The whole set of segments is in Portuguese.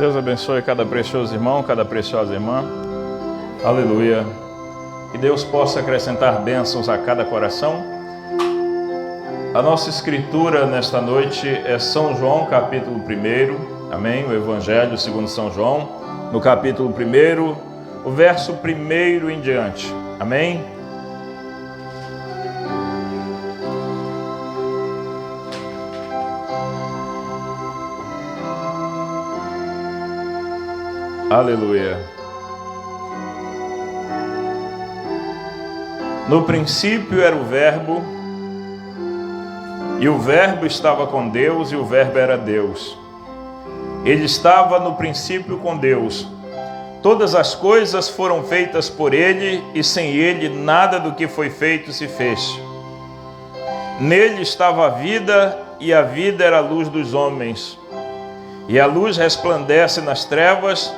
Deus abençoe cada precioso irmão, cada preciosa irmã. Aleluia. Que Deus possa acrescentar bênçãos a cada coração. A nossa escritura nesta noite é São João, capítulo 1. Amém? O Evangelho segundo São João, no capítulo 1, o verso 1 em diante. Amém? Aleluia. No princípio era o Verbo, e o Verbo estava com Deus, e o Verbo era Deus. Ele estava no princípio com Deus. Todas as coisas foram feitas por ele, e sem ele nada do que foi feito se fez. Nele estava a vida, e a vida era a luz dos homens. E a luz resplandece nas trevas,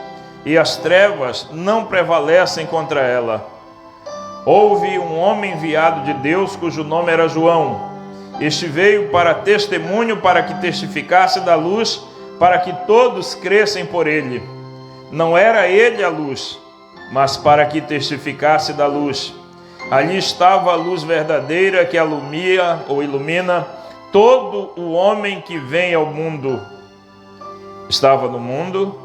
e as trevas não prevalecem contra ela. Houve um homem enviado de Deus, cujo nome era João. Este veio para testemunho, para que testificasse da luz, para que todos crescem por ele. Não era ele a luz, mas para que testificasse da luz. Ali estava a luz verdadeira que alumia ou ilumina todo o homem que vem ao mundo. Estava no mundo,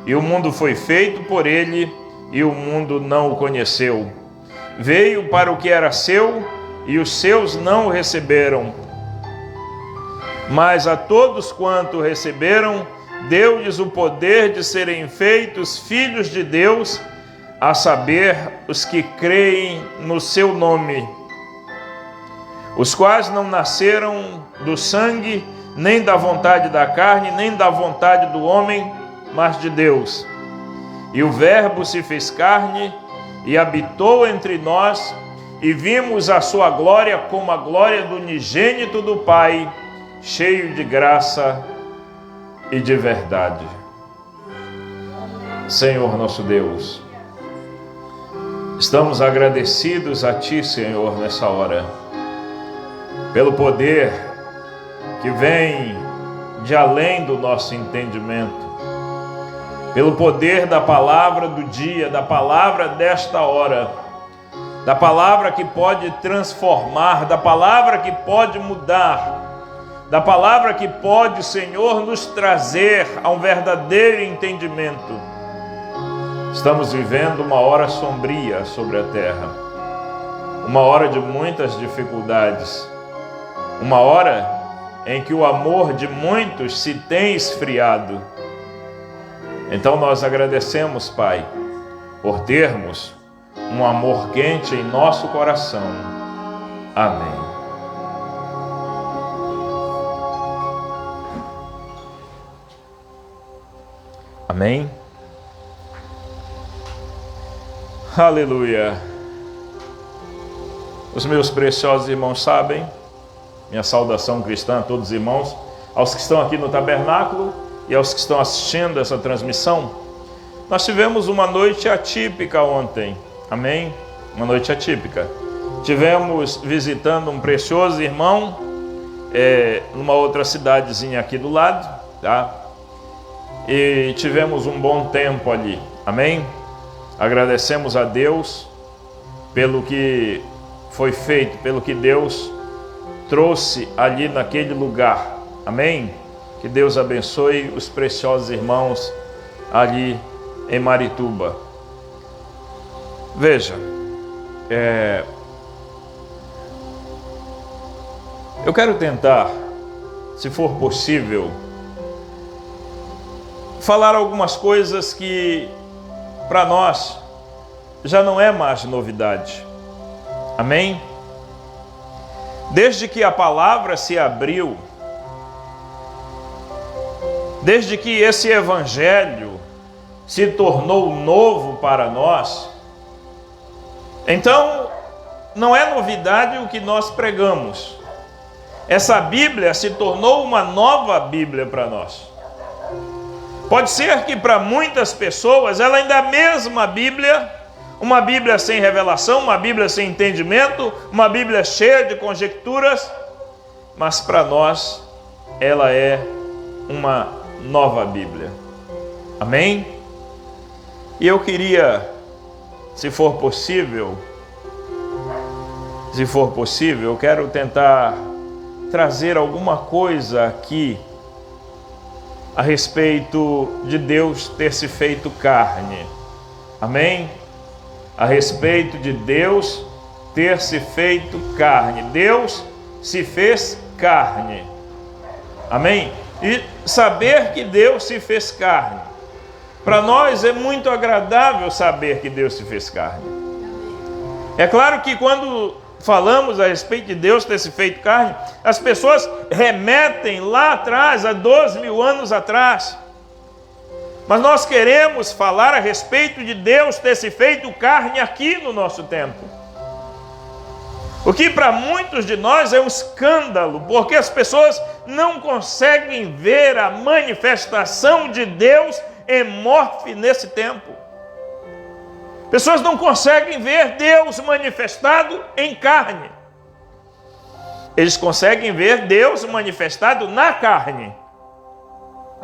e o mundo foi feito por ele, e o mundo não o conheceu. Veio para o que era seu, e os seus não o receberam. Mas a todos quanto receberam, deu-lhes o poder de serem feitos filhos de Deus, a saber, os que creem no seu nome, os quais não nasceram do sangue, nem da vontade da carne, nem da vontade do homem, mas de Deus. E o Verbo se fez carne e habitou entre nós, e vimos a sua glória como a glória do unigênito do Pai, cheio de graça e de verdade. Senhor nosso Deus, estamos agradecidos a Ti, Senhor, nessa hora, pelo poder que vem de além do nosso entendimento, pelo poder da palavra do dia, da palavra desta hora, da palavra que pode transformar, da palavra que pode mudar, da palavra que pode, Senhor, nos trazer a um verdadeiro entendimento. Estamos vivendo uma hora sombria sobre a terra, uma hora de muitas dificuldades, uma hora em que o amor de muitos se tem esfriado. Então nós agradecemos, Pai, por termos um amor quente em nosso coração. Amém. Amém. Aleluia. Os meus preciosos irmãos sabem, minha saudação cristã a todos os irmãos, aos que estão aqui no tabernáculo e aos que estão assistindo essa transmissão. Nós tivemos uma noite atípica ontem, amém? Uma noite atípica. Tivemos visitando um precioso irmão, numa outra cidadezinha aqui do lado, tá? E tivemos um bom tempo ali, amém? Agradecemos a Deus pelo que foi feito, pelo que Deus trouxe ali naquele lugar, amém? Que Deus abençoe os preciosos irmãos ali em Marituba. Veja, eu quero tentar, se for possível, falar algumas coisas que para nós já não é mais novidade. Amém? Desde que a palavra se abriu, desde que esse evangelho se tornou novo para nós, então não é novidade o que nós pregamos. Essa Bíblia se tornou uma nova Bíblia para nós. Pode ser que para muitas pessoas ela ainda é a mesma Bíblia, uma Bíblia sem revelação, uma Bíblia sem entendimento, uma Bíblia cheia de conjecturas, mas para nós ela é uma nova Bíblia. Amém? E eu queria, se for possível, eu quero tentar trazer alguma coisa aqui a respeito de Deus ter se feito carne. Amém? A respeito de Deus ter se feito carne. Deus se fez carne. Amém? E saber que Deus se fez carne. Para nós é muito agradável saber que Deus se fez carne. É claro que quando falamos a respeito de Deus ter se feito carne, as pessoas remetem lá atrás, há 12.000 anos atrás. Mas nós queremos falar a respeito de Deus ter se feito carne aqui no nosso tempo. O que para muitos de nós é um escândalo, porque as pessoas não conseguem ver a manifestação de Deus em morfe nesse tempo. Pessoas não conseguem ver Deus manifestado em carne. Eles conseguem ver Deus manifestado na carne.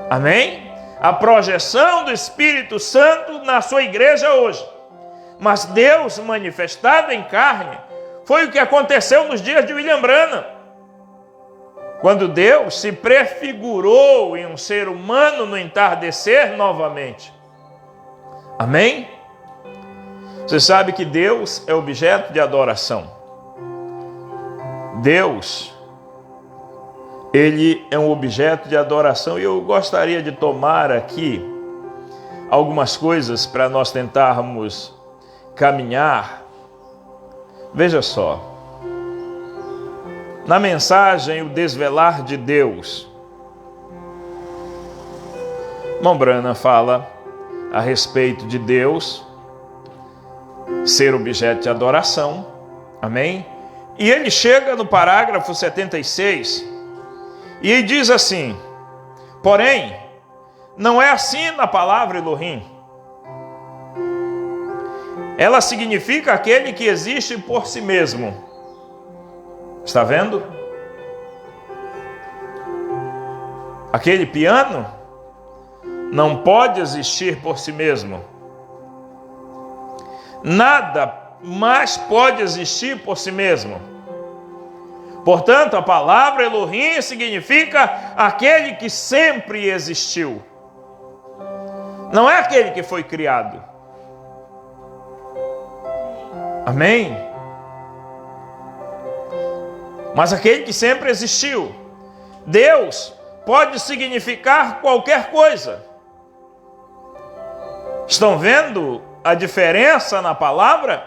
Amém? A projeção do Espírito Santo na sua igreja hoje. Mas Deus manifestado em carne foi o que aconteceu nos dias de William Branham. Quando Deus se prefigurou em um ser humano no entardecer novamente. Amém? Você sabe que Deus é objeto de adoração. Deus, Ele é um objeto de adoração. E eu gostaria de tomar aqui algumas coisas para nós tentarmos caminhar. Veja só. Na mensagem, o desvelar de Deus, irmão Branham fala a respeito de Deus ser objeto de adoração. Amém? E ele chega no parágrafo 76 e ele diz assim: porém, não é assim na palavra Elohim. Ela significa aquele que existe por si mesmo. Está vendo? Aquele piano não pode existir por si mesmo. Nada mais pode existir por si mesmo. Portanto, a palavra Elohim significa aquele que sempre existiu. Não é aquele que foi criado. Amém? Mas aquele que sempre existiu. Deus pode significar qualquer coisa. Estão vendo a diferença na palavra?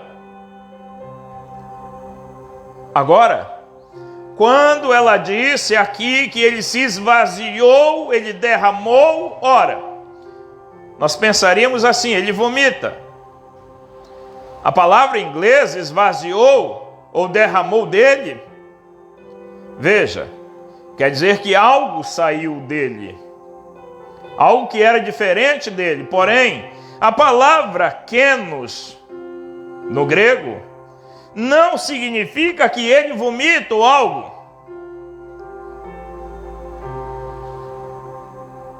Agora, quando ela disse aqui que ele se esvaziou, ele derramou, ora, nós pensaríamos assim, ele vomita. A palavra em inglês, esvaziou ou derramou dele, veja, quer dizer que algo saiu dele, algo que era diferente dele. Porém, a palavra kenos, no grego, não significa que ele vomita ou algo.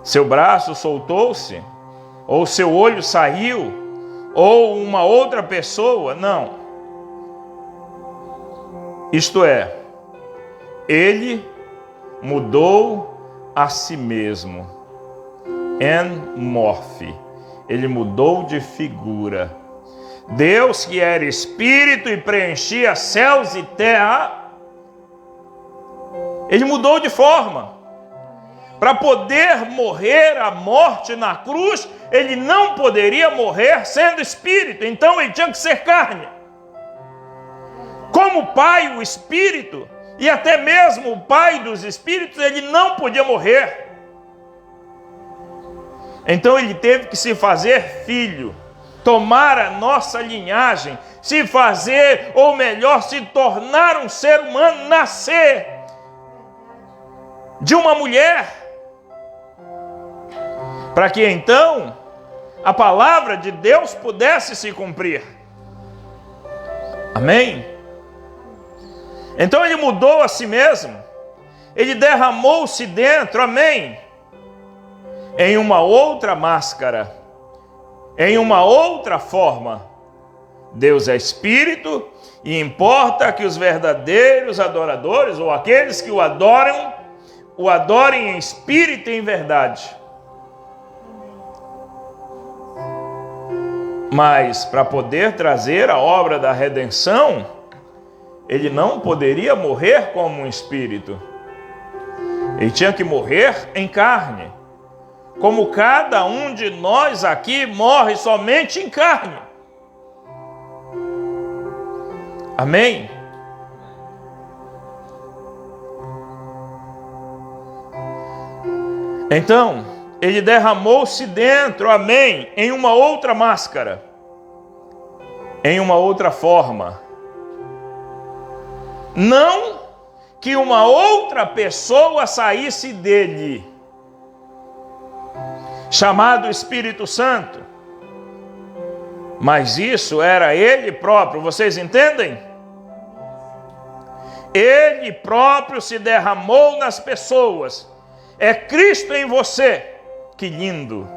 Seu braço soltou-se, ou seu olho saiu, ou uma outra pessoa, não. Isto é, ele mudou a si mesmo. En morfe. Ele mudou de figura. Deus, que era espírito e preenchia céus e terra, ele mudou de forma. Para poder morrer a morte na cruz, ele não poderia morrer sendo espírito. Então ele tinha que ser carne. Como o Pai, o Espírito, e até mesmo o Pai dos Espíritos, ele não podia morrer. Então ele teve que se fazer filho, tomar a nossa linhagem, se fazer, ou melhor, se tornar um ser humano, nascer de uma mulher, para que então a palavra de Deus pudesse se cumprir. Amém? Então ele mudou a si mesmo, ele derramou-se dentro, amém? em uma outra máscara, em uma outra forma. Deus é espírito e importa que os verdadeiros adoradores, ou aqueles que o adorem em espírito e em verdade. Mas para poder trazer a obra da redenção, ele não poderia morrer como um espírito. Ele tinha que morrer em carne, como cada um de nós aqui morre somente em carne. Amém? Então, ele derramou-se dentro, amém, em uma outra máscara, em uma outra forma. Não que uma outra pessoa saísse dele, chamado Espírito Santo, mas isso era ele próprio, vocês entendem? Ele próprio se derramou nas pessoas. É Cristo em você. Que lindo,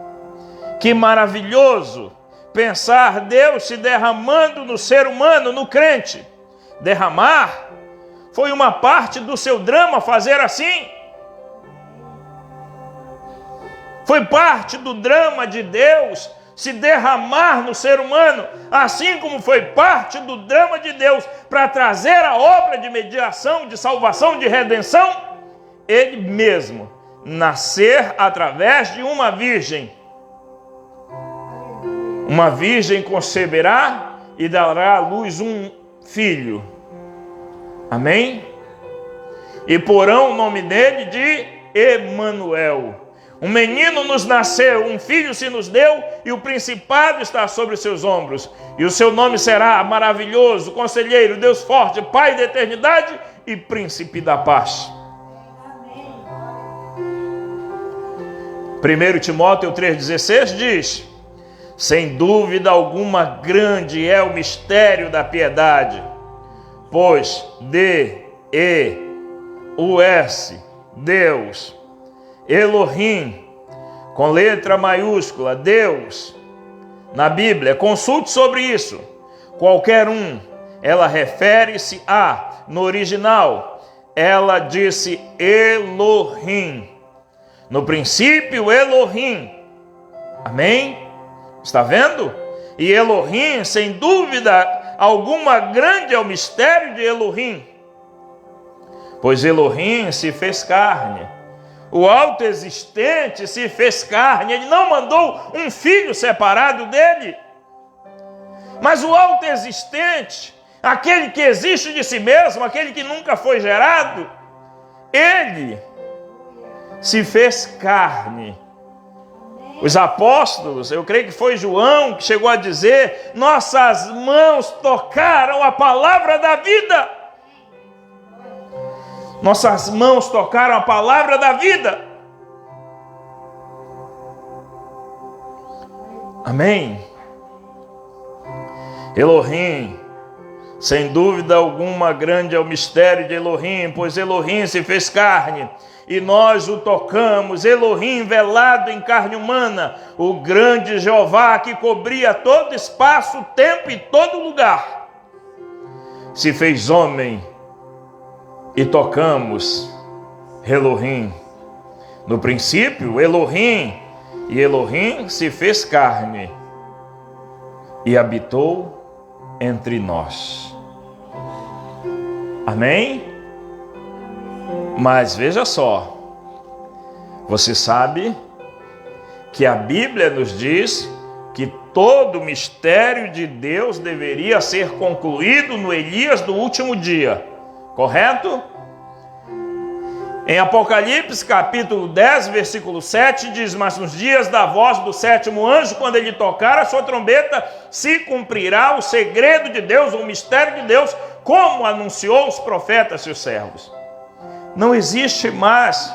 que maravilhoso pensar Deus se derramando no ser humano, no crente. Derramar foi uma parte do seu drama fazer assim. Foi parte do drama de Deus se derramar no ser humano, assim como foi parte do drama de Deus para trazer a obra de mediação, de salvação, de redenção, ele mesmo nascer através de uma virgem. Uma virgem conceberá e dará à luz um filho. Amém? E porão o nome dele de Emanuel. Um menino nos nasceu, um filho se nos deu, e o principado está sobre os seus ombros. E o seu nome será Maravilhoso, Conselheiro, Deus Forte, Pai da Eternidade e Príncipe da Paz. 1 Timóteo 3,16 diz: sem dúvida alguma grande é o mistério da piedade, pois D-E-U-S, Deus, Elohim, com letra maiúscula, Deus, na Bíblia, consulte sobre isso, qualquer um, ela refere-se a, no original, ela disse Elohim, no princípio Elohim, amém? Está vendo? E Elohim, sem dúvida alguma, grande é o mistério de Elohim, pois Elohim se fez carne. O autoexistente se fez carne. Ele não mandou um filho separado dele, mas o autoexistente, aquele que existe de si mesmo, aquele que nunca foi gerado, ele se fez carne. Os apóstolos, eu creio que foi João que chegou a dizer: nossas mãos tocaram a palavra da vida. Nossas mãos tocaram a palavra da vida. Amém? Elohim, sem dúvida alguma, grande é o mistério de Elohim, pois Elohim se fez carne e nós o tocamos. Elohim velado em carne humana, o grande Jeová que cobria todo espaço, tempo e todo lugar, se fez homem e tocamos Elohim. No princípio, Elohim, e Elohim se fez carne e habitou entre nós. Amém? Mas veja só, você sabe que a Bíblia nos diz que todo o mistério de Deus deveria ser concluído no Elias do último dia, correto? Em Apocalipse capítulo 10, versículo 7, diz: mas nos dias da voz do sétimo anjo, quando ele tocar a sua trombeta, se cumprirá o segredo de Deus, o mistério de Deus, como anunciou os profetas e os servos. Não existe mais,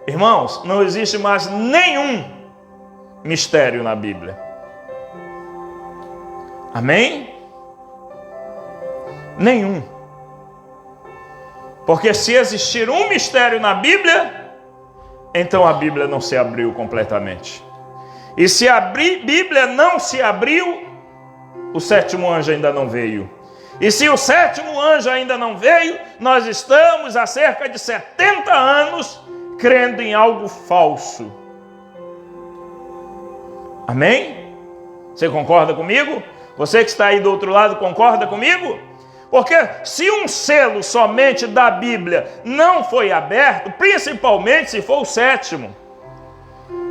irmãos, não existe mais nenhum mistério na Bíblia. Amém? Nenhum. Porque se existir um mistério na Bíblia, então a Bíblia não se abriu completamente. E se a Bíblia não se abriu, o sétimo anjo ainda não veio. E se o sétimo anjo ainda não veio, nós estamos há cerca de 70 anos crendo em algo falso. Amém? Você concorda comigo? Você que está aí do outro lado concorda comigo? Porque se um selo somente da Bíblia não foi aberto, principalmente se for o sétimo,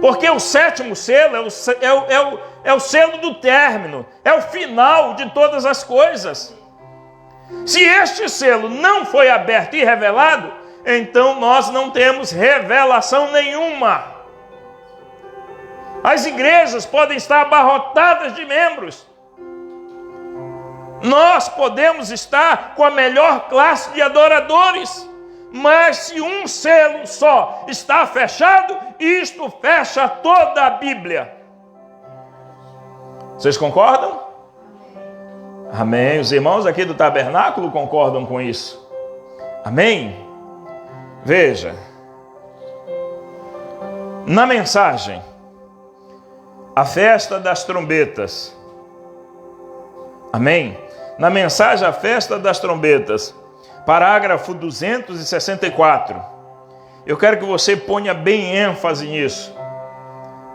porque o sétimo selo é o selo do término, é o final de todas as coisas. Se este selo não foi aberto e revelado, então nós não temos revelação nenhuma. As igrejas podem estar abarrotadas de membros. Nós podemos estar com a melhor classe de adoradores, mas se um selo só está fechado, isto fecha toda a Bíblia. Vocês concordam? Amém. Os irmãos aqui do tabernáculo concordam com isso. Amém. Veja, na mensagem, a festa das trombetas. Amém. Na mensagem, a festa das trombetas, parágrafo 264. Eu quero que você ponha bem ênfase nisso.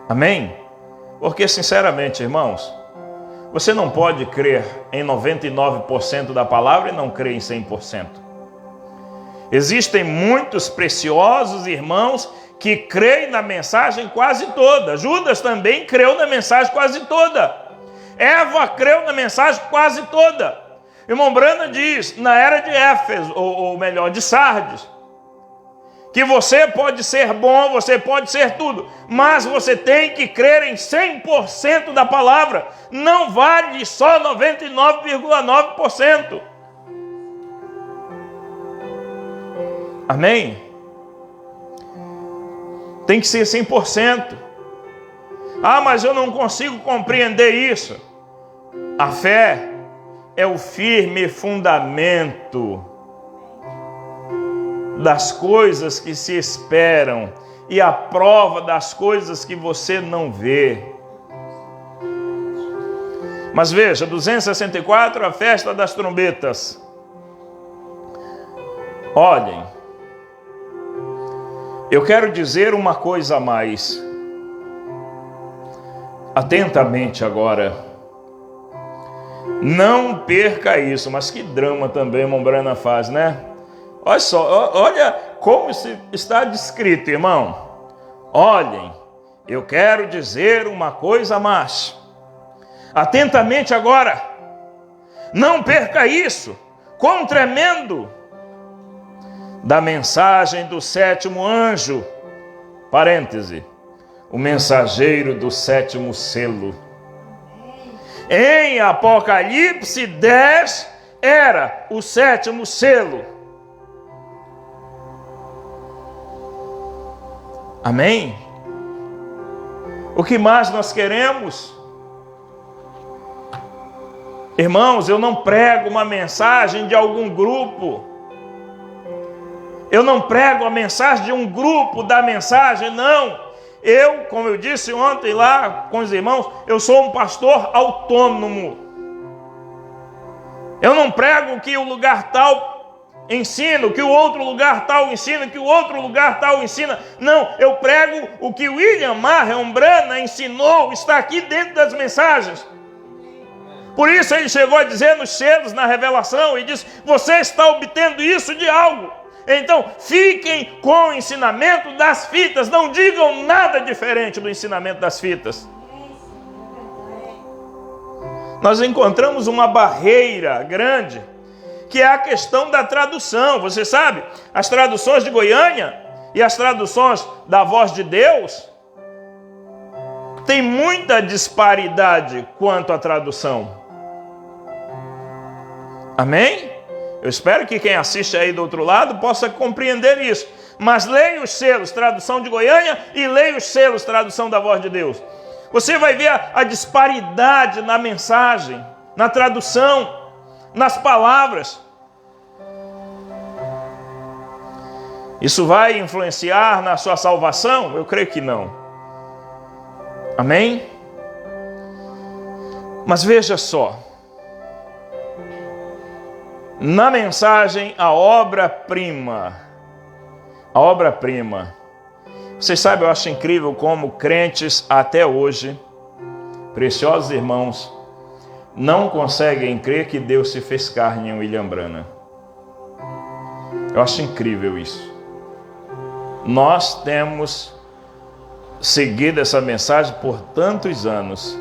Amém? Porque, sinceramente, irmãos, você não pode crer em 99% da palavra e não crer em 100%. Existem muitos preciosos irmãos que creem na mensagem quase toda. Judas também creu na mensagem quase toda. Eva creu na mensagem quase toda. Irmão Branham diz, na era de Éfeso, ou melhor, de Sardes, que você pode ser bom, você pode ser tudo, mas você tem que crer em 100% da palavra. Não vale só 99,9%. Amém? Tem que ser 100%. Ah, mas eu não consigo compreender isso. A fé é o firme fundamento das coisas que se esperam e a prova das coisas que você não vê. Mas veja, 264, a festa das trombetas. Olhem, eu quero dizer uma coisa a mais. Atentamente agora. Não perca isso. Mas que drama também irmão Branham faz, né? Olha só, olha como está descrito, irmão. Olhem, eu quero dizer uma coisa a mais. Atentamente agora. Não perca isso. Quão tremendo! Da mensagem do sétimo anjo, parêntese, o mensageiro do sétimo selo. Em Apocalipse 10 era o sétimo selo. Amém? O que mais nós queremos? Irmãos, eu não prego uma mensagem de algum grupo. Eu não prego a mensagem de um grupo da mensagem, não. Eu, como eu disse ontem lá com os irmãos, eu sou um pastor autônomo. Eu não prego que o lugar tal ensina, que o outro lugar tal ensina, que o outro lugar tal ensina. Não, eu prego o que William Marion Branham ensinou, está aqui dentro das mensagens. Por isso ele chegou a dizer nos selos, na revelação, e disse, você está obtendo isso de algo. Então, fiquem com o ensinamento das fitas. Não digam nada diferente do ensinamento das fitas. Nós encontramos uma barreira grande, que é a questão da tradução. Você sabe, as traduções de Goiânia e as traduções da Voz de Deus tem muita disparidade quanto à tradução. Amém? Eu espero que quem assiste aí do outro lado possa compreender isso. Mas leia os selos, tradução de Goiânia, e leia os selos, tradução da Voz de Deus. Você vai ver a disparidade na mensagem, na tradução, nas palavras. Isso vai influenciar na sua salvação? Eu creio que não. Amém? Mas veja só. Na mensagem, a obra-prima. A obra-prima. Vocês sabem, eu acho incrível como crentes até hoje, preciosos irmãos, não conseguem crer que Deus se fez carne em William Branham. Eu acho incrível isso. Nós temos seguido essa mensagem por tantos anos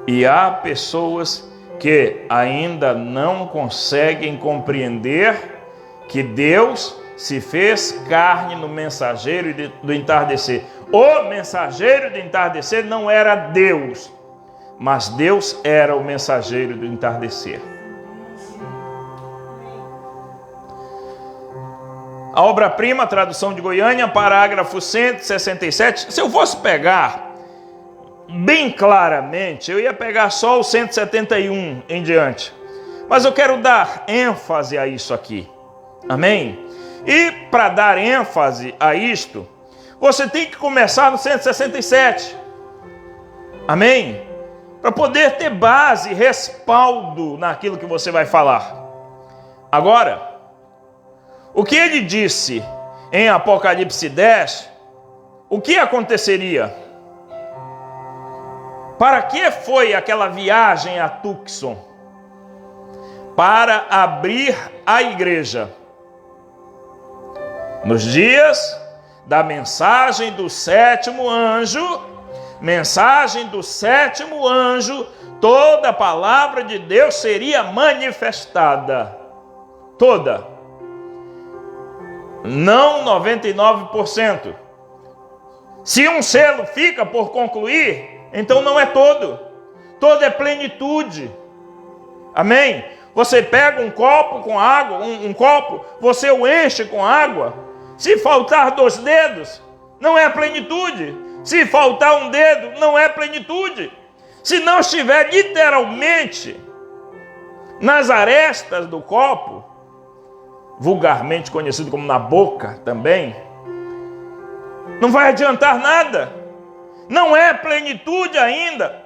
e há pessoas que ainda não conseguem compreender que Deus se fez carne no mensageiro do entardecer. O mensageiro do entardecer não era Deus, mas Deus era o mensageiro do entardecer. A obra-prima, tradução de Goiânia, parágrafo 167. Se eu fosse pegar bem claramente, eu ia pegar só o 171 em diante. Mas eu quero dar ênfase a isso aqui. Amém? E para dar ênfase a isto, você tem que começar no 167. Amém? Para poder ter base, respaldo naquilo que você vai falar. Agora, o que ele disse em Apocalipse 10, o que aconteceria? Para que foi aquela viagem a Tucson? Para abrir a igreja. Nos dias da mensagem do sétimo anjo, toda a palavra de Deus seria manifestada. Toda. Não 99%. Se um selo fica por concluir, então não é todo. Todo é plenitude. Amém? Você pega um copo com água, um copo, você o enche com água. Se faltar 2 dedos, não é plenitude. Se faltar um dedo, não é plenitude. Se não estiver literalmente nas arestas do copo, vulgarmente conhecido como na boca também, não vai adiantar nada. Não é plenitude ainda.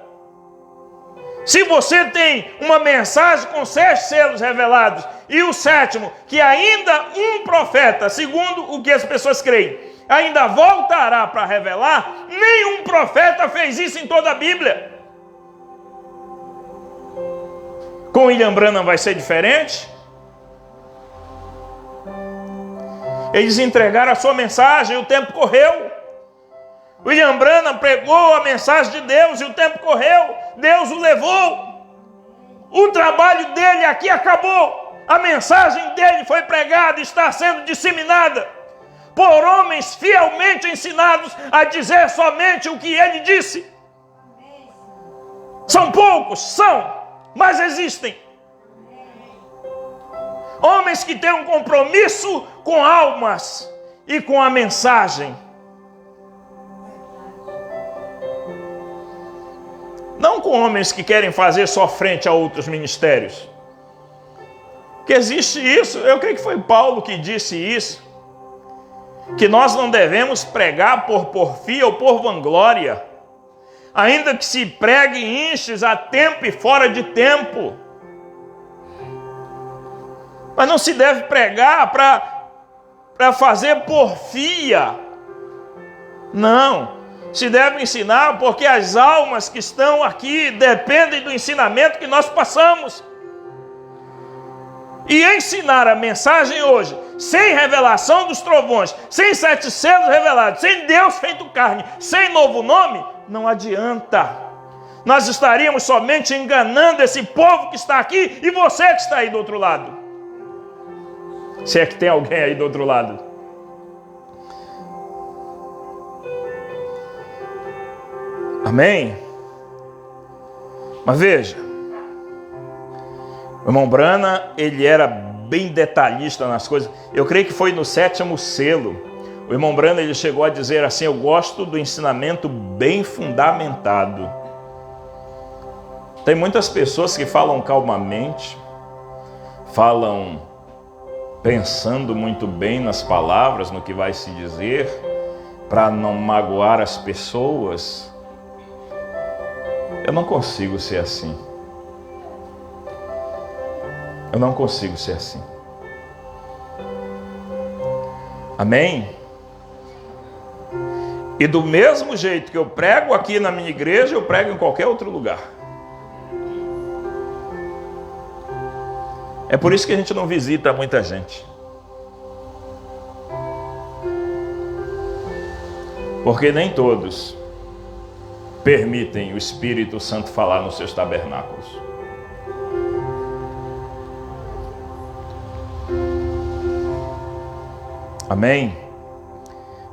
Se você tem uma mensagem com 6 selos revelados e o 7º, que ainda um profeta, segundo o que as pessoas creem, ainda voltará para revelar, nenhum profeta fez isso em toda a Bíblia. Com William Branham vai ser diferente? Eles entregaram a sua mensagem e o tempo correu. William Branham pregou a mensagem de Deus e o tempo correu. Deus o levou. O trabalho dele aqui acabou. A mensagem dele foi pregada e está sendo disseminada por homens fielmente ensinados a dizer somente o que ele disse. São poucos, mas existem. Homens que têm um compromisso com almas e com a mensagem. Não com homens que querem fazer só frente a outros ministérios. Que existe isso, eu creio que foi Paulo que disse isso. Que nós não devemos pregar por porfia ou por vanglória. Ainda que se pregue enches a tempo e fora de tempo. Mas não se deve pregar para fazer porfia. Não. Se deve ensinar porque as almas que estão aqui dependem do ensinamento que nós passamos. E ensinar a mensagem hoje, sem revelação dos trovões, sem 7 selos revelados, sem Deus feito carne, sem novo nome, não adianta. Nós estaríamos somente enganando esse povo que está aqui e você que está aí do outro lado. Se é que tem alguém aí do outro lado. Amém? Mas veja, o irmão Branham, ele era bem detalhista nas coisas. Eu creio que foi no 7º selo. O irmão Branham, ele chegou a dizer assim: eu gosto do ensinamento bem fundamentado. Tem muitas pessoas que falam calmamente, falam pensando muito bem nas palavras, no que vai se dizer, para não magoar as pessoas. Eu não consigo ser assim. Eu não consigo ser assim. Amém? E do mesmo jeito que eu prego aqui na minha igreja, eu prego em qualquer outro lugar. É por isso que a gente não visita muita gente. Porque nem todos permitem o Espírito Santo falar nos seus tabernáculos. Amém?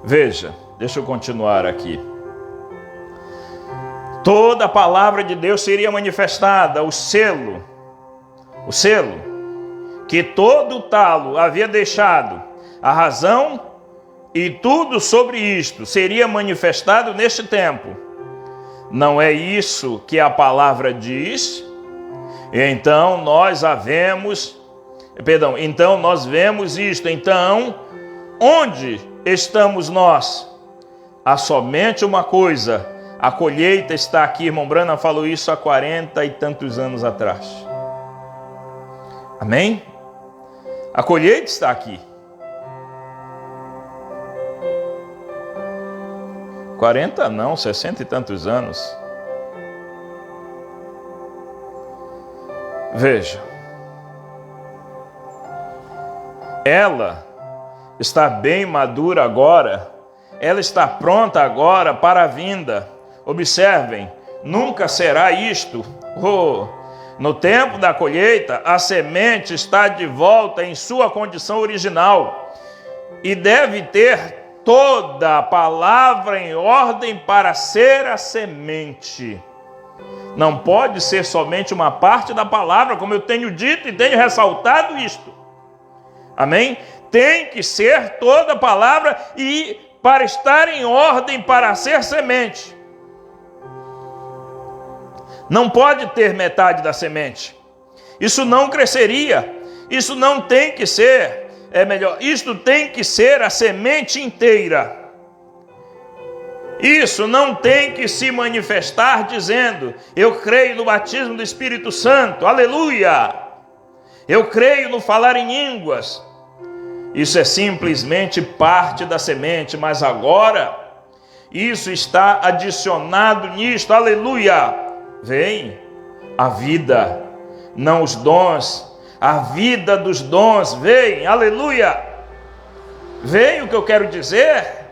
Veja, deixa eu continuar aqui. Toda a palavra de Deus seria manifestada, o selo que todo talo havia deixado, a razão e tudo sobre isto seria manifestado neste tempo. Não é isso que a palavra diz? Então nós vemos isto. Então, onde estamos nós? Há somente uma coisa: a colheita está aqui. Irmão Branham falou isso há 40 e tantos anos atrás. Amém? A colheita está aqui. 40 não, 60 e tantos anos. Veja. Ela está bem madura agora. Ela está pronta agora para a vinda. Observem, nunca será isto. No tempo da colheita, a semente está de volta em sua condição original e deve ter toda a palavra em ordem para ser a semente. Não pode ser somente uma parte da palavra, como eu tenho dito e tenho ressaltado isto. Amém? Tem que ser toda a palavra e para estar em ordem para ser semente. Não pode ter metade da semente. Isso não cresceria. Isso não tem que ser. Isto tem que ser a semente inteira. Isso não tem que se manifestar dizendo: eu creio no batismo do Espírito Santo, aleluia! Eu creio no falar em línguas. Isso é simplesmente parte da semente, mas agora isso está adicionado nisto, aleluia! Vem a vida, não os dons, a vida dos dons, vem, aleluia! Vem o que eu quero dizer?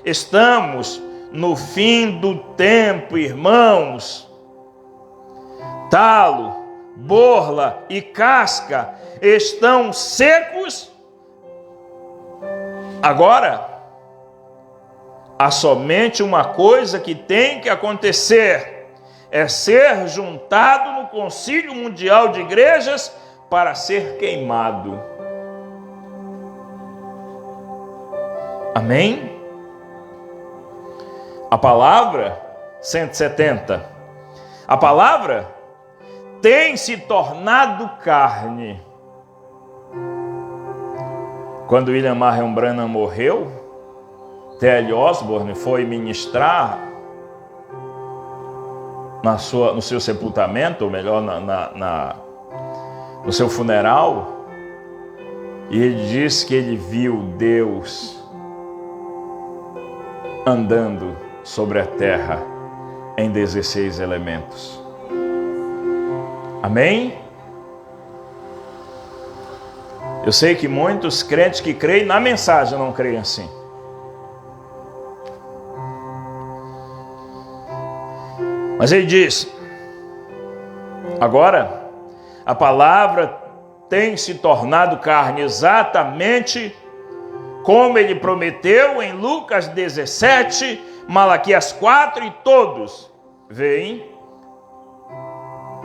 Estamos no fim do tempo, irmãos. Talo, borla e casca estão secos. Agora, há somente uma coisa que tem que acontecer: é ser juntado no Concílio Mundial de Igrejas para ser queimado. Amém? A palavra 170. A palavra tem se tornado carne. Quando William Marion Branham morreu, T.L. Osborne foi ministrar no seu sepultamento, ou melhor, no seu funeral, e ele disse que ele viu Deus andando sobre a terra em 16 elementos. Amém? Eu sei que muitos crentes que creem na mensagem não creem assim. Mas ele diz: agora a palavra tem se tornado carne, exatamente como ele prometeu em Lucas 17, Malaquias 4, e todos veem.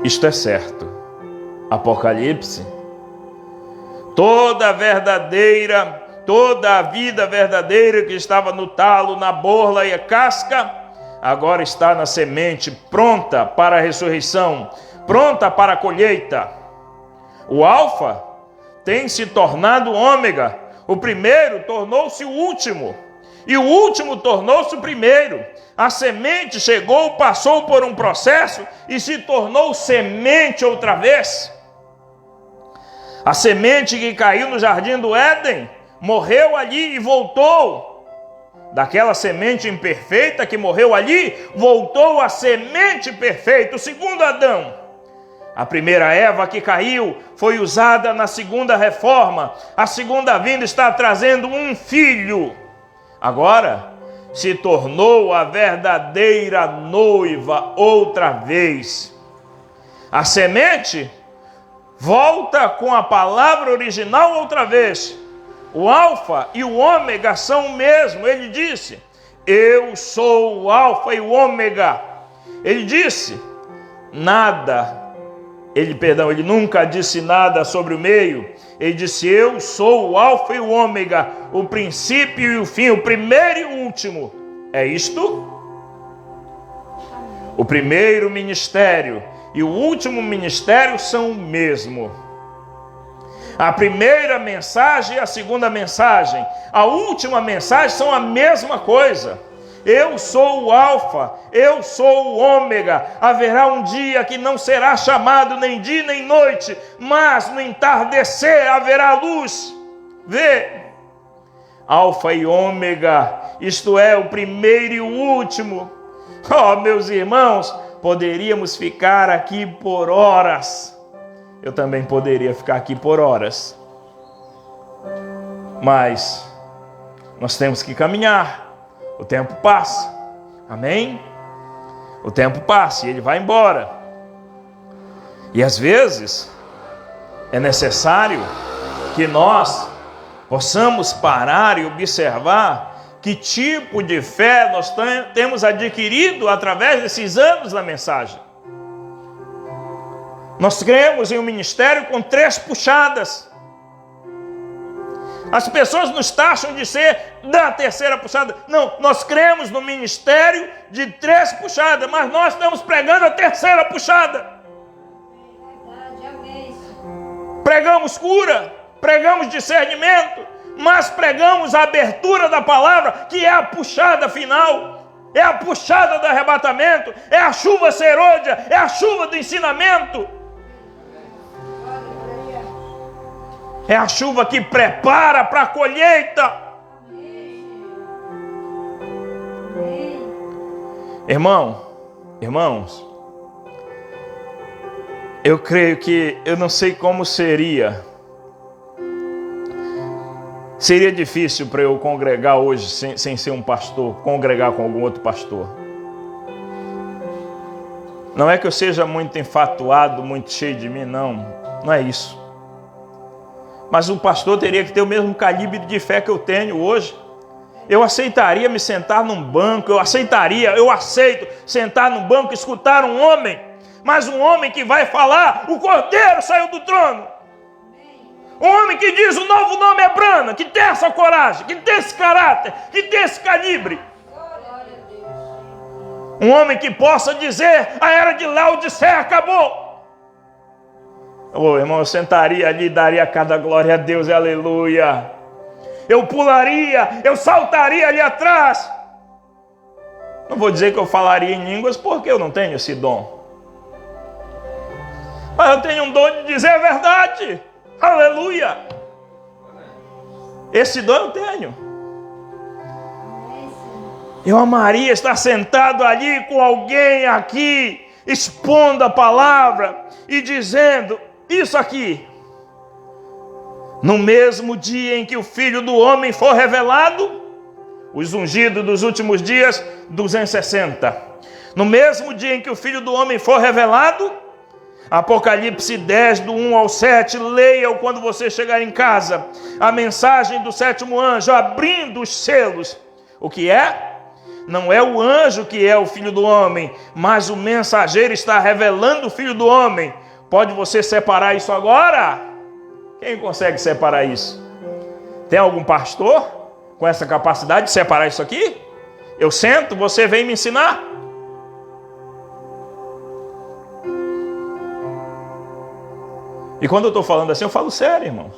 Isto é certo. Apocalipse. Toda a vida verdadeira que estava no talo, na borla e a casca, agora está na semente, pronta para a ressurreição, pronta para a colheita. O alfa tem se tornado ômega. O primeiro tornou-se o último, e o último tornou-se o primeiro. A semente chegou, passou por um processo e se tornou semente outra vez. A semente que caiu no jardim do Éden morreu ali e voltou. Daquela semente imperfeita que morreu ali, voltou a semente perfeita, o segundo Adão. A primeira Eva que caiu foi usada na segunda reforma. A segunda vinda está trazendo um filho. Agora se tornou a verdadeira noiva outra vez. A semente volta com a palavra original outra vez. O alfa e o ômega são o mesmo. Ele disse: eu sou o alfa e o ômega. Ele disse nada. Ele nunca disse nada sobre o meio. Ele disse: eu sou o alfa e o ômega, o princípio e o fim, o primeiro e o último. É isto? O primeiro ministério e o último ministério são o mesmo. A primeira mensagem e a segunda mensagem, a última mensagem são a mesma coisa. Eu sou o alfa, eu sou o ômega. Haverá um dia que não será chamado nem dia nem noite, mas no entardecer haverá luz. Vê, alfa e ômega, isto é, o primeiro e o último. Oh, meus irmãos, poderíamos ficar aqui por horas. Eu também poderia ficar aqui por horas. Mas nós temos que caminhar. O tempo passa. Amém? O tempo passa e ele vai embora. E às vezes é necessário que nós possamos parar e observar que tipo de fé nós temos adquirido através desses anos da mensagem. Nós cremos em um ministério com 3 puxadas. As pessoas nos taxam de ser da 3ª puxada. Não, nós cremos no ministério de 3 puxadas, mas nós estamos pregando a 3ª puxada. Pregamos cura, pregamos discernimento, mas pregamos a abertura da palavra, que é a puxada final. É a puxada do arrebatamento, é a chuva serôdia, é a chuva do ensinamento. É a chuva que prepara para a colheita. Irmãos, eu creio que, eu não sei como seria difícil para eu congregar hoje, sem ser um pastor, congregar com algum outro pastor. Não é que eu seja muito enfatuado, muito cheio de mim, não é isso. Mas um pastor teria que ter o mesmo calibre de fé que eu tenho hoje. Eu aceitaria me sentar num banco, eu aceito sentar num banco e escutar um homem, mas um homem que vai falar: o Cordeiro saiu do trono. Um homem que diz: o novo nome é Brana, que tem essa coragem, que tem esse caráter, que tem esse calibre. Um homem que possa dizer: a era de Laodiceia acabou. Ô, irmão, eu sentaria ali e daria cada glória a Deus, aleluia. Eu pularia, eu saltaria ali atrás. Não vou dizer que eu falaria em línguas, porque eu não tenho esse dom. Mas eu tenho um dom de dizer a verdade, aleluia. Esse dom eu tenho. Eu amaria estar sentado ali com alguém aqui, expondo a palavra e dizendo isso aqui. No mesmo dia em que o Filho do Homem for revelado, os ungidos dos últimos dias, 260. No mesmo dia em que o Filho do Homem for revelado, Apocalipse 10, do 1 ao 7, leia-o quando você chegar em casa. A mensagem do 7º anjo, abrindo os selos. O que é? Não é o anjo que é o Filho do Homem, mas o mensageiro está revelando o Filho do Homem. Pode você separar isso agora? Quem consegue separar isso? Tem algum pastor com essa capacidade de separar isso aqui? Eu sento, você vem me ensinar? E quando eu estou falando assim, eu falo sério, irmãos.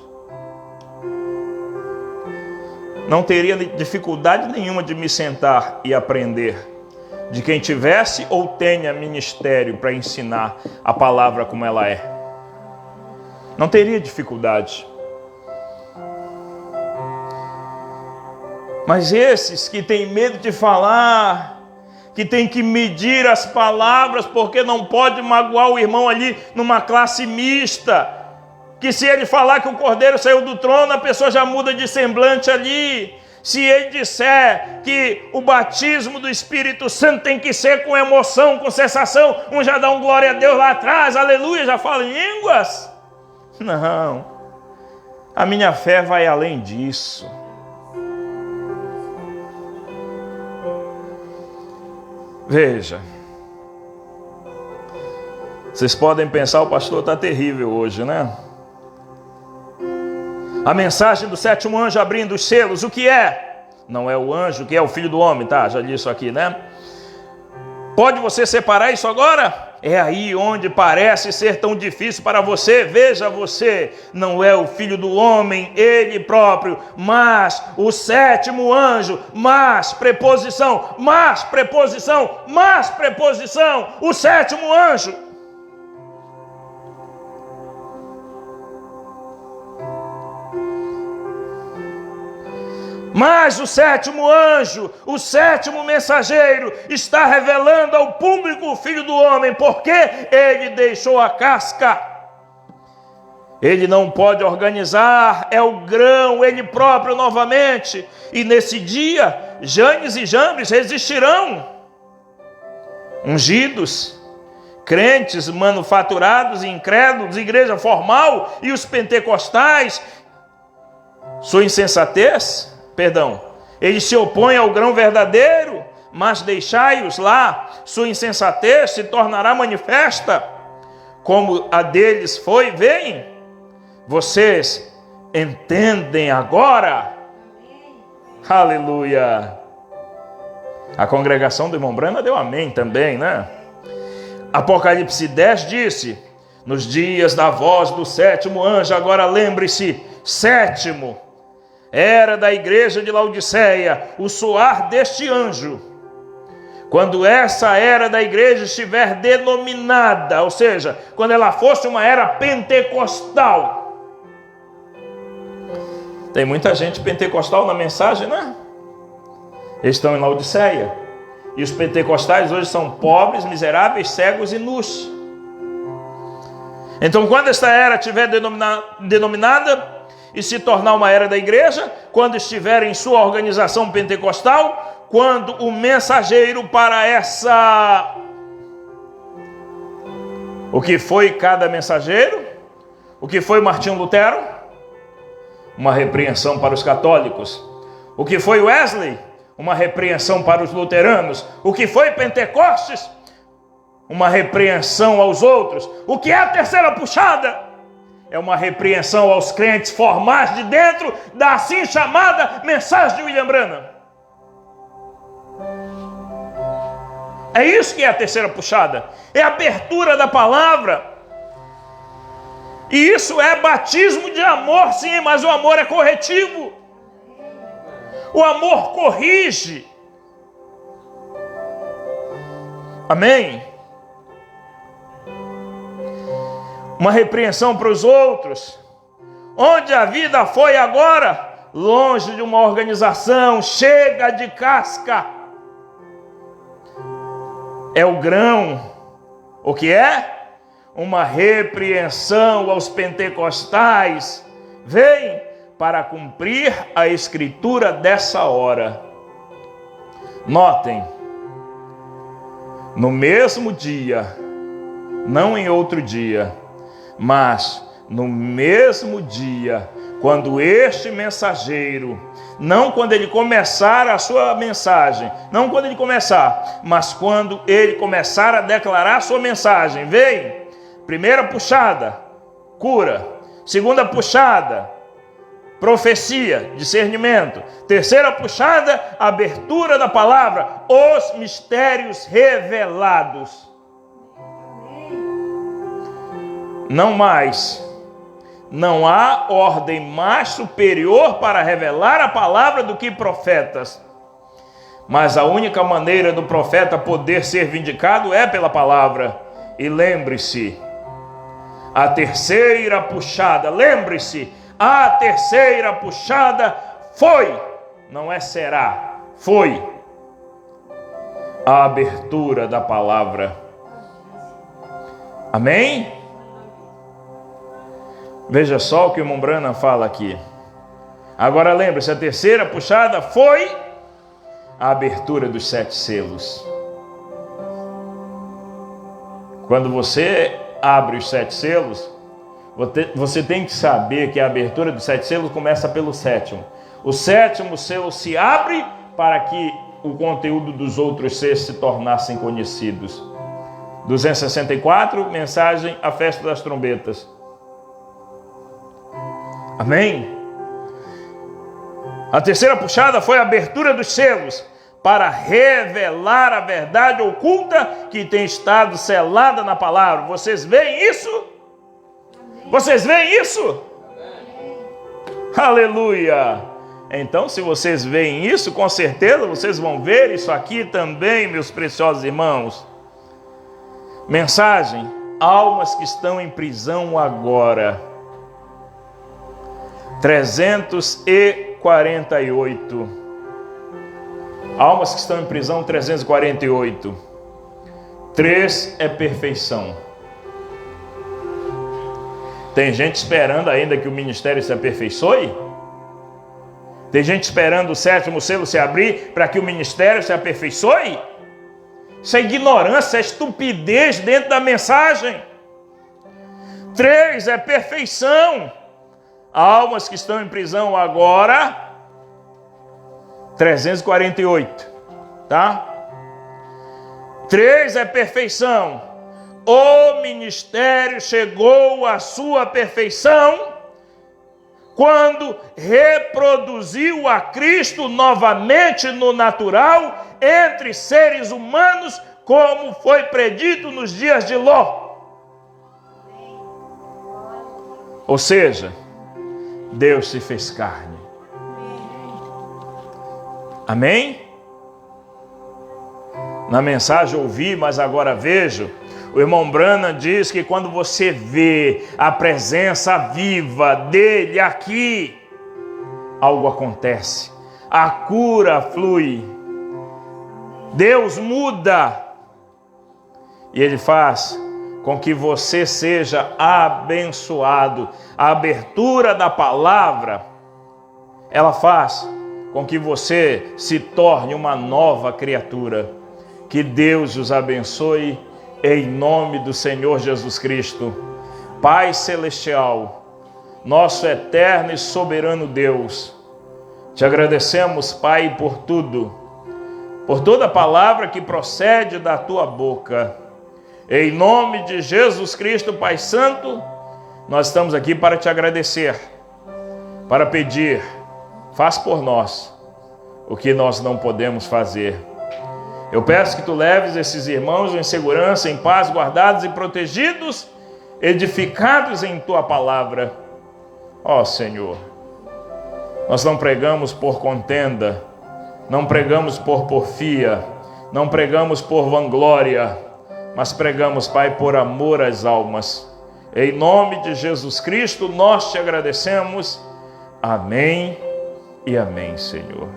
não teria dificuldade nenhuma de me sentar e aprender de quem tivesse ou tenha ministério para ensinar a palavra como ela é. Não teria dificuldade. Mas esses que têm medo de falar, que tem que medir as palavras, porque não pode magoar o irmão ali numa classe mista, que se ele falar que o cordeiro saiu do trono, a pessoa já muda de semblante ali. Se ele disser que o batismo do Espírito Santo tem que ser com emoção, com sensação, um já dá um glória a Deus lá atrás, aleluia, já fala em línguas. Não, a minha fé vai além disso. Veja, vocês podem pensar, o pastor está terrível hoje, né? A mensagem do sétimo anjo abrindo os selos, o que é? Não é o anjo, que é o filho do homem, tá? Já li isso aqui, né? Pode você separar isso agora? É aí onde parece ser tão difícil para você. Veja você, não é o filho do homem, ele próprio, mas o sétimo anjo, mas preposição, mas preposição, mas preposição, o sétimo anjo. Mas o sétimo anjo, o sétimo mensageiro, está revelando ao público o Filho do Homem, porque ele deixou a casca. Ele não pode organizar, é o grão, ele próprio novamente. E nesse dia, Janes e Jambres resistirão. Ungidos, crentes manufaturados e incrédulos, igreja formal e os pentecostais, sua insensatez... eles se opõem ao grão verdadeiro, mas deixai-os lá, sua insensatez se tornará manifesta, como a deles foi, veem, vocês entendem agora? Aleluia! A congregação do irmão Brana deu amém também, né? Apocalipse 10 disse, nos dias da voz do sétimo anjo, agora lembre-se, sétimo, era da igreja de Laodiceia, o soar deste anjo. Quando essa era da igreja estiver denominada, ou seja, quando ela fosse uma era pentecostal. Tem muita gente pentecostal na mensagem, né? Eles estão em Laodiceia. E os pentecostais hoje são pobres, miseráveis, cegos e nus. Então, quando esta era estiver denominada e se tornar uma era da igreja, quando estiver em sua organização pentecostal, quando o mensageiro para essa... O que foi cada mensageiro? O que foi Martinho Lutero? Uma repreensão para os católicos. O que foi Wesley? Uma repreensão para os luteranos. O que foi Pentecostes? Uma repreensão aos outros. O que é a terceira puxada? É uma repreensão aos crentes formais de dentro da assim chamada mensagem de William Branham. É isso que é a terceira puxada. É a abertura da palavra. E isso é batismo de amor, sim, mas o amor é corretivo. O amor corrige. Amém? Uma repreensão para os outros. Onde a vida foi agora? Longe de uma organização, chega de casca. É o grão. O que é? Uma repreensão aos pentecostais. Vem para cumprir a escritura dessa hora. Notem, no mesmo dia, não em outro dia, mas no mesmo dia, quando este mensageiro, não quando ele começar a sua mensagem, não quando ele começar, mas quando ele começar a declarar a sua mensagem, vem, primeira puxada, cura, segunda puxada, profecia, discernimento, terceira puxada, abertura da palavra, os mistérios revelados. Não mais Não há ordem mais superior para revelar a palavra do que profetas. Mas a única maneira do profeta poder ser vindicado é pela palavra. E lembre-se, a terceira puxada, a terceira puxada foi, não é será, foi a abertura da palavra. Amém? Veja só o que o irmão Branham fala aqui. Agora lembre-se, a terceira puxada foi a abertura dos 7 selos. Quando você abre os 7 selos, você tem que saber que a abertura dos 7 selos começa pelo 7º. O 7º selo se abre para que o conteúdo dos outros 6 se tornassem conhecidos. 264, mensagem à festa das trombetas. Amém? A terceira puxada foi a abertura dos selos para revelar a verdade oculta que tem estado selada na palavra. Vocês veem isso? Vocês veem isso? Aleluia! Então, se vocês veem isso, com certeza vocês vão ver isso aqui também, meus preciosos irmãos. Mensagem: almas que estão em prisão agora. 348. Almas que estão em prisão, 348. 3 é perfeição. Tem gente esperando ainda que o ministério se aperfeiçoe? Tem gente esperando o 7º selo se abrir para que o ministério se aperfeiçoe? Isso é ignorância, é estupidez dentro da mensagem. 3 é perfeição. Almas que estão em prisão agora, 348, tá? 3 é perfeição. O ministério chegou à sua perfeição quando reproduziu a Cristo novamente no natural entre seres humanos, como foi predito nos dias de Ló. Ou seja, Deus se fez carne. Amém? Na mensagem ouvi, mas agora vejo. O irmão Branham diz que quando você vê a presença viva dele aqui, algo acontece. A cura flui. Deus muda. E ele faz com que você seja abençoado. A abertura da palavra, ela faz com que você se torne uma nova criatura. Que Deus os abençoe em nome do Senhor Jesus Cristo. Pai Celestial, nosso eterno e soberano Deus, te agradecemos, Pai, por tudo, por toda palavra que procede da tua boca. Em nome de Jesus Cristo, Pai Santo, nós estamos aqui para te agradecer, para pedir, faz por nós o que nós não podemos fazer. Eu peço que tu leves esses irmãos em segurança, em paz, guardados e protegidos, edificados em tua palavra. Ó Senhor, nós não pregamos por contenda, não pregamos por porfia, não pregamos por vanglória, mas pregamos, Pai, por amor às almas. Em nome de Jesus Cristo, nós te agradecemos. Amém e amém, Senhor.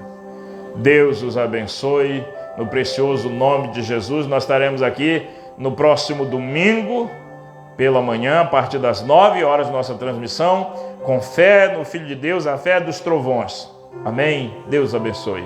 Deus os abençoe. No precioso nome de Jesus, nós estaremos aqui no próximo domingo, pela manhã, a partir das 9 horas, nossa transmissão, com fé no Filho de Deus, a fé dos trovões. Amém? Deus abençoe.